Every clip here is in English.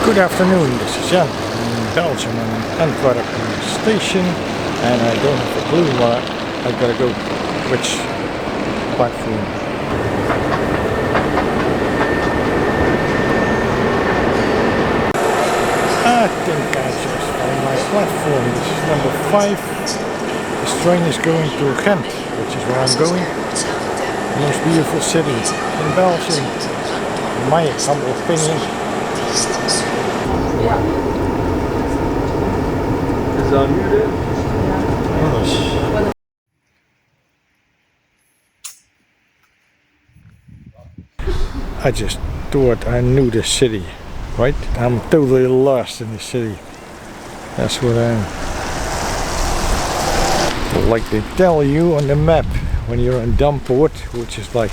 Good afternoon, this is Gent in Belgium on Antwerp station, and I don't have a clue where I gotta go, which platform. I think I just found my platform. This is number 5. This train is going to Gent, which is where I'm going. The most beautiful city in Belgium, in my humble opinion. Ja. Is dat nu dit? I just thought I knew the city, right? I'm totally lost in the city. That's what I am. Like they tell you on the map when you're in Damport, which is like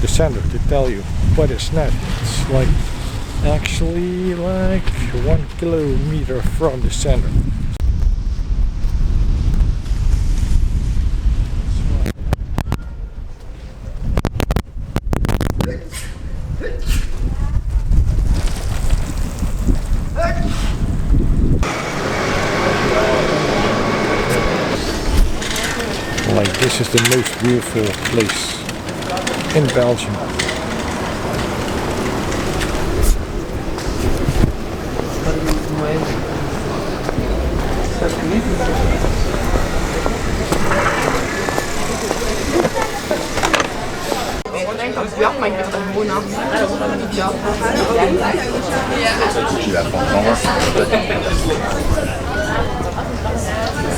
the center to tell you, but it's not. It's like actually like 1 kilometer from the center. Like this is the most beautiful place in Belgium.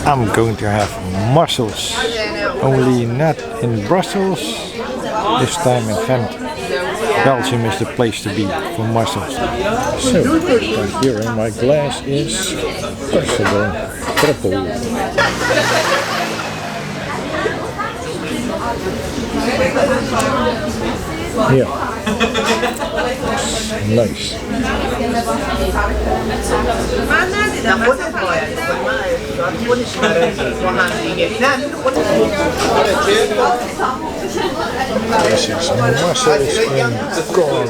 I'm going to have mussels, only not in Brussels, this time in Gent. Belgium is the place to be for mussels. So, right here in my glass is possible purple. Yeah. Nice. This is mussels and corn.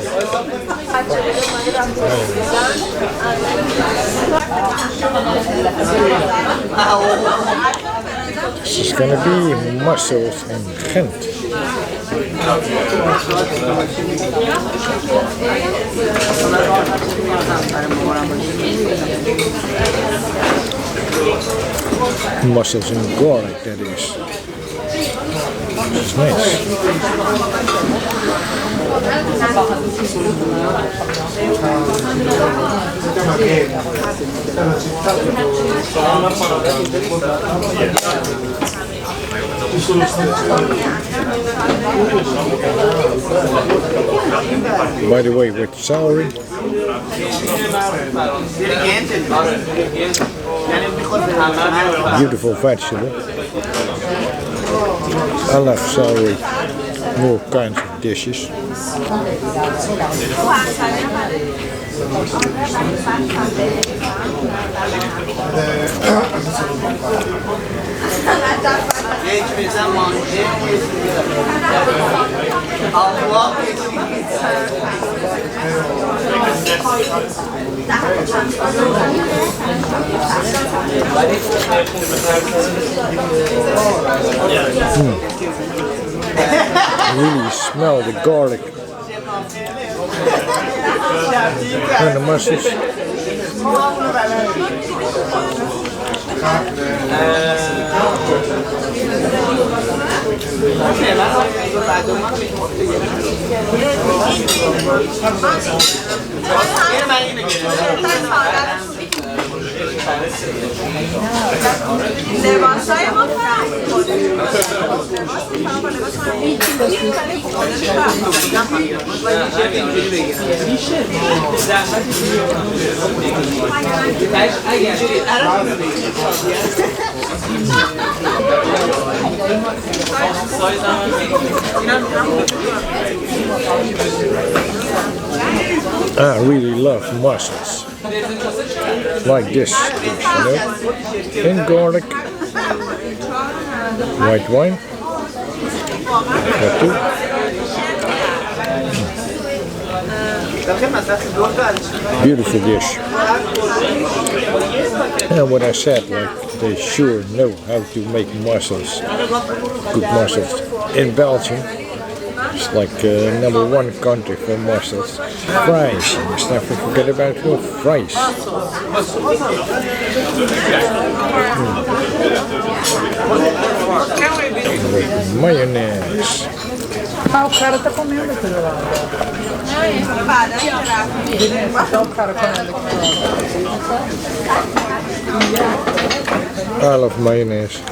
This is gonna be mussels and Gent. Mussels and garlic, that is. It's nice. By the way, with celery, beautiful vegetable. I love celery, all kinds of dishes. I really smell the garlic and the mussels. I really love mussels, like this dish, you know, and garlic, white wine, that too. Beautiful dish. And what I said, like, they sure know how to make mussels, good mussels. In Belgium, it's like #1 country for mussels. Fries, you must never forget about your fries. With mayonnaise. Ah, o cara tá comendo aquilo lá. Então o cara comendo aquilo lá. I love mayonnaise.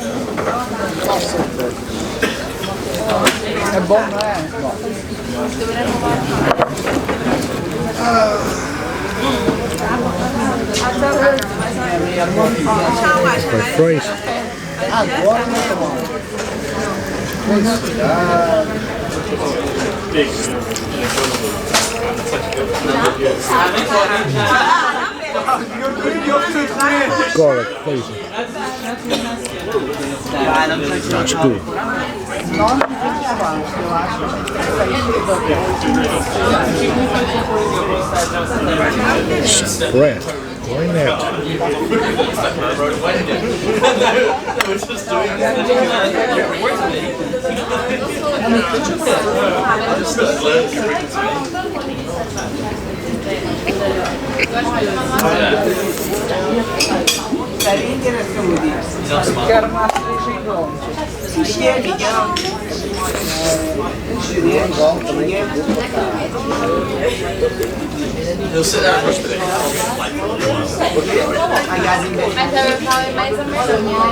É bom, não é? My fries. Agora não tá bom. Garlic flavor. That's good. Some bread. Why not? Quero uma feijão. He'll sit down and push today. Mas eu falei mais ou menos, né?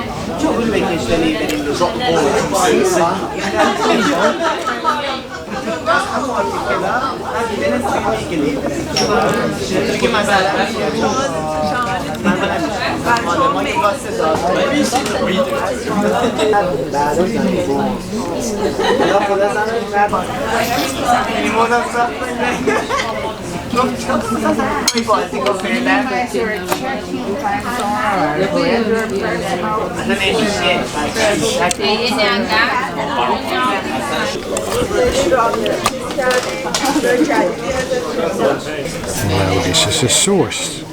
Now this is a sauce.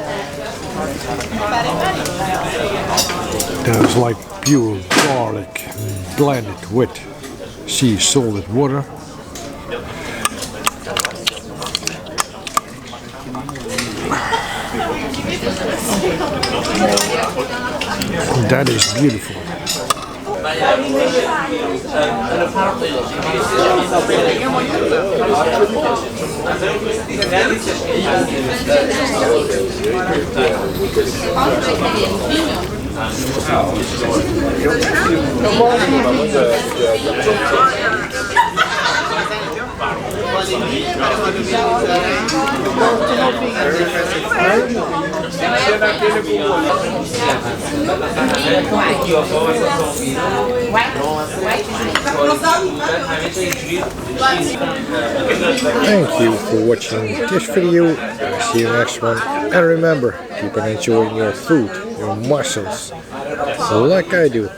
There's like pure garlic blended with sea salted water. That is beautiful. Thank you for watching this video. See you next one. And remember, keep on enjoying your food, your mussels, like I do.